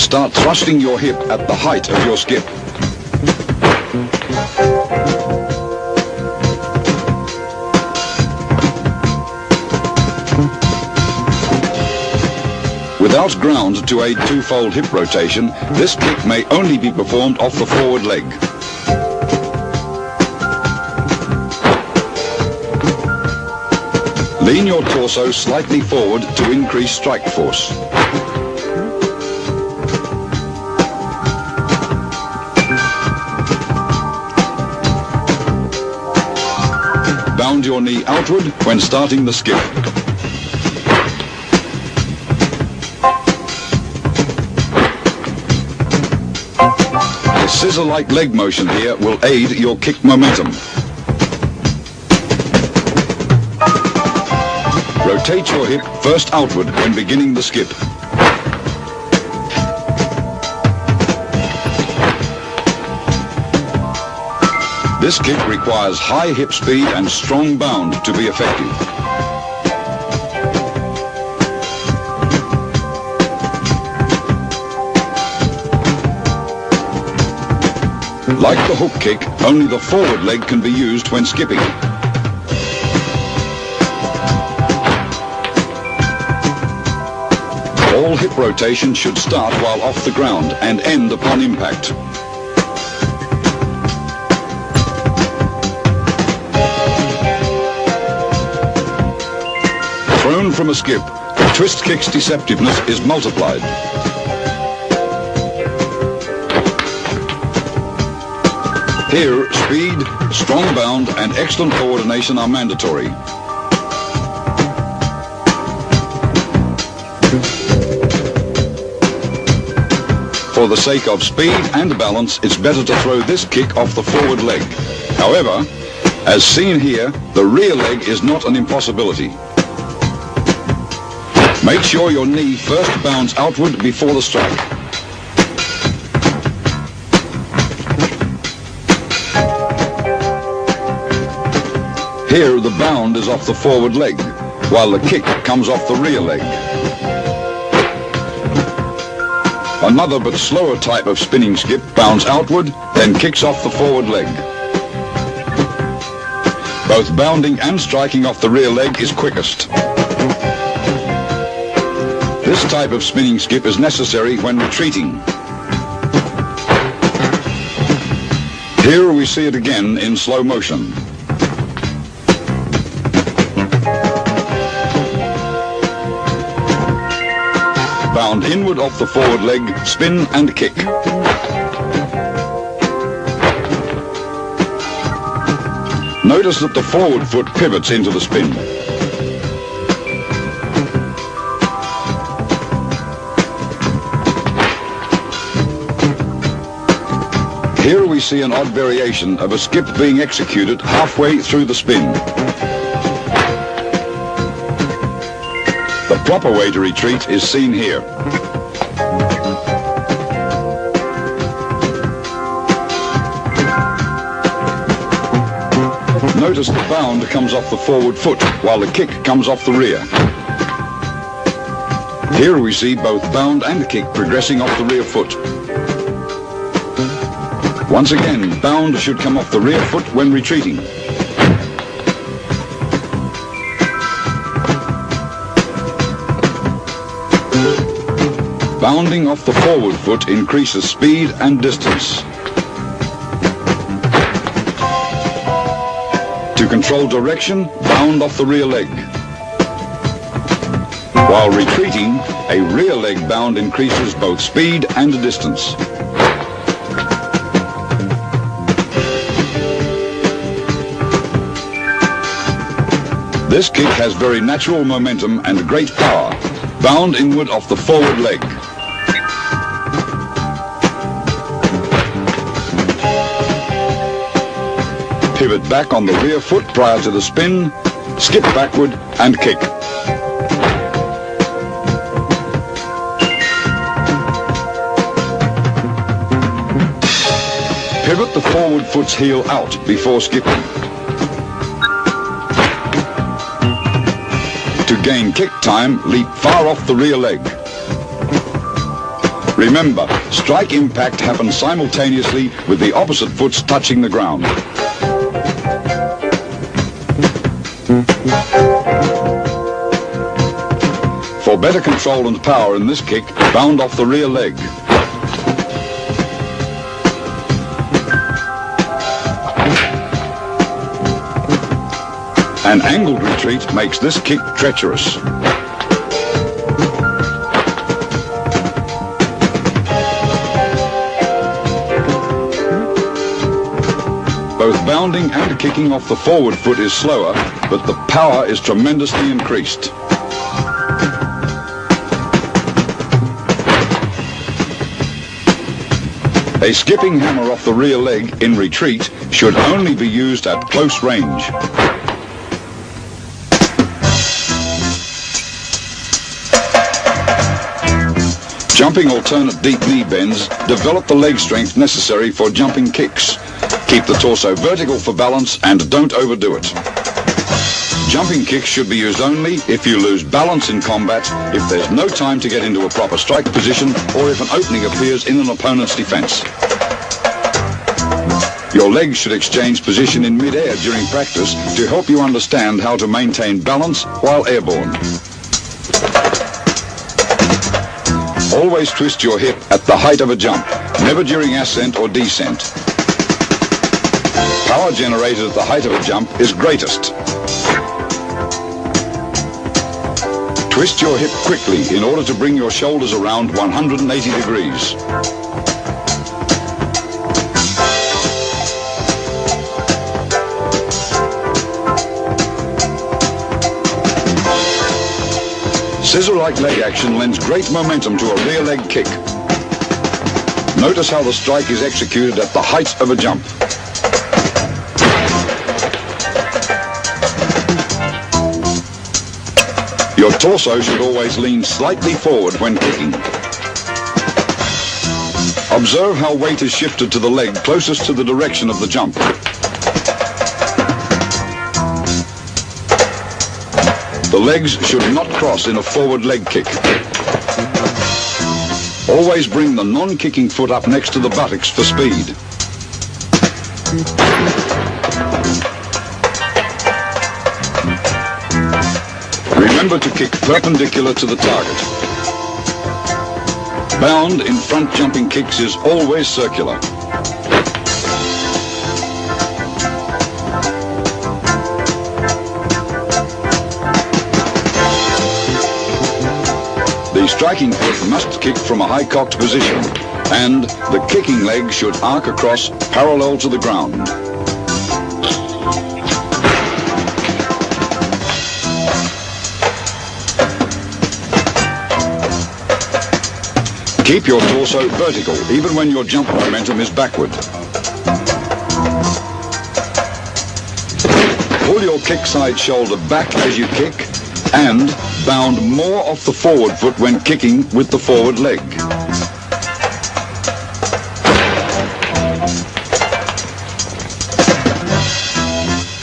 Start thrusting your hip at the height of your skip. Without ground to aid two-fold hip rotation, this kick may only be performed off the forward leg. Lean your torso slightly forward to increase strike force. Bound your knee outward when starting the skip. The scissor-like leg motion here will aid your kick momentum. Rotate your hip first outward when beginning the skip. This kick requires high hip speed and strong bound to be effective. Like the hook kick, only the forward leg can be used when skipping. All hip rotation should start while off the ground and end upon impact. Thrown from a skip, the twist kick's deceptiveness is multiplied. Here, speed, strong bound, and excellent coordination are mandatory. For the sake of speed and balance, it's better to throw this kick off the forward leg. However, as seen here, the rear leg is not an impossibility. Make sure your knee first bounds outward before the strike. Here, the bound is off the forward leg, while the kick comes off the rear leg. Another but slower type of spinning skip bounds outward, then kicks off the forward leg. Both bounding and striking off the rear leg is quickest. This type of spinning skip is necessary when retreating. Here we see it again in slow motion. Bound inward off the forward leg, spin and kick. Notice that the forward foot pivots into the spin. Here we see an odd variation of a skip being executed halfway through the spin. The proper way to retreat is seen here. Notice the bound comes off the forward foot, while the kick comes off the rear. Here we see both bound and kick progressing off the rear foot. Once again, bound should come off the rear foot when retreating. Bounding off the forward foot increases speed and distance. To control direction, bound off the rear leg. While retreating, a rear leg bound increases both speed and distance. This kick has very natural momentum and great power. Bound inward off the forward leg. Pivot back on the rear foot prior to the spin, skip backward and kick. Pivot the forward foot's heel out before skipping. To gain kick time, leap far off the rear leg. Remember, strike impact happens simultaneously with the opposite foots touching the ground. For better control and power in this kick, bound off the rear leg. An angled retreat makes this kick treacherous. Both bounding and kicking off the forward foot is slower, but the power is tremendously increased. A skipping hammer off the rear leg in retreat should only be used at close range. Jumping alternate deep knee bends develop the leg strength necessary for jumping kicks. Keep the torso vertical for balance and don't overdo it. Jumping kicks should be used only if you lose balance in combat, if there's no time to get into a proper strike position, or if an opening appears in an opponent's defense. Your legs should exchange position in mid-air during practice to help you understand how to maintain balance while airborne. Always twist your hip at the height of a jump, never during ascent or descent. Power generated at the height of a jump is greatest. Twist your hip quickly in order to bring your shoulders around 180 degrees. Scissor-like leg action lends great momentum to a rear leg kick. Notice how the strike is executed at the height of a jump. Your torso should always lean slightly forward when kicking. Observe how weight is shifted to the leg closest to the direction of the jump. The legs should not cross in a forward leg kick. Always bring the non-kicking foot up next to the buttocks for speed. Remember to kick perpendicular to the target. Bound in front jumping kicks is always circular. The striking foot must kick from a high-cocked position, and the kicking leg should arc across parallel to the ground. Keep your torso vertical, even when your jump momentum is backward. Pull your kick side shoulder back as you kick, and bound more off the forward foot when kicking with the forward leg.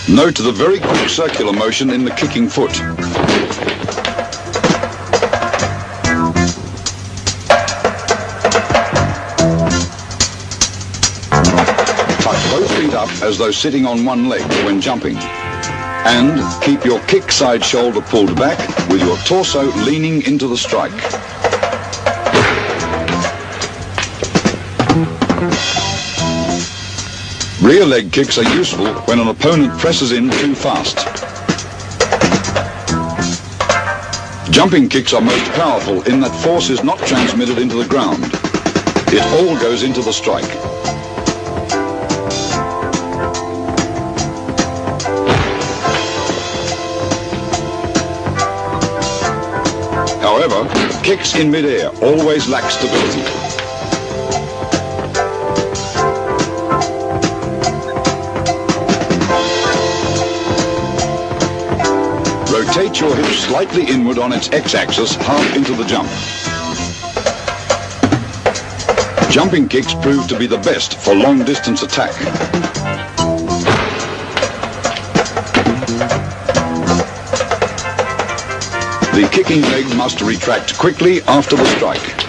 Note the very quick circular motion in the kicking foot. Tuck both feet up as though sitting on one leg when jumping. And keep your kick side shoulder pulled back with your torso leaning into the strike. Rear leg kicks are useful when an opponent presses in too fast. Jumping kicks are most powerful in that force is not transmitted into the ground. It all goes into the strike. However, kicks in mid-air always lack stability. Rotate your hip slightly inward on its x-axis, half into the jump. Jumping kicks prove to be the best for long-distance attack. The kicking leg must retract quickly after the strike.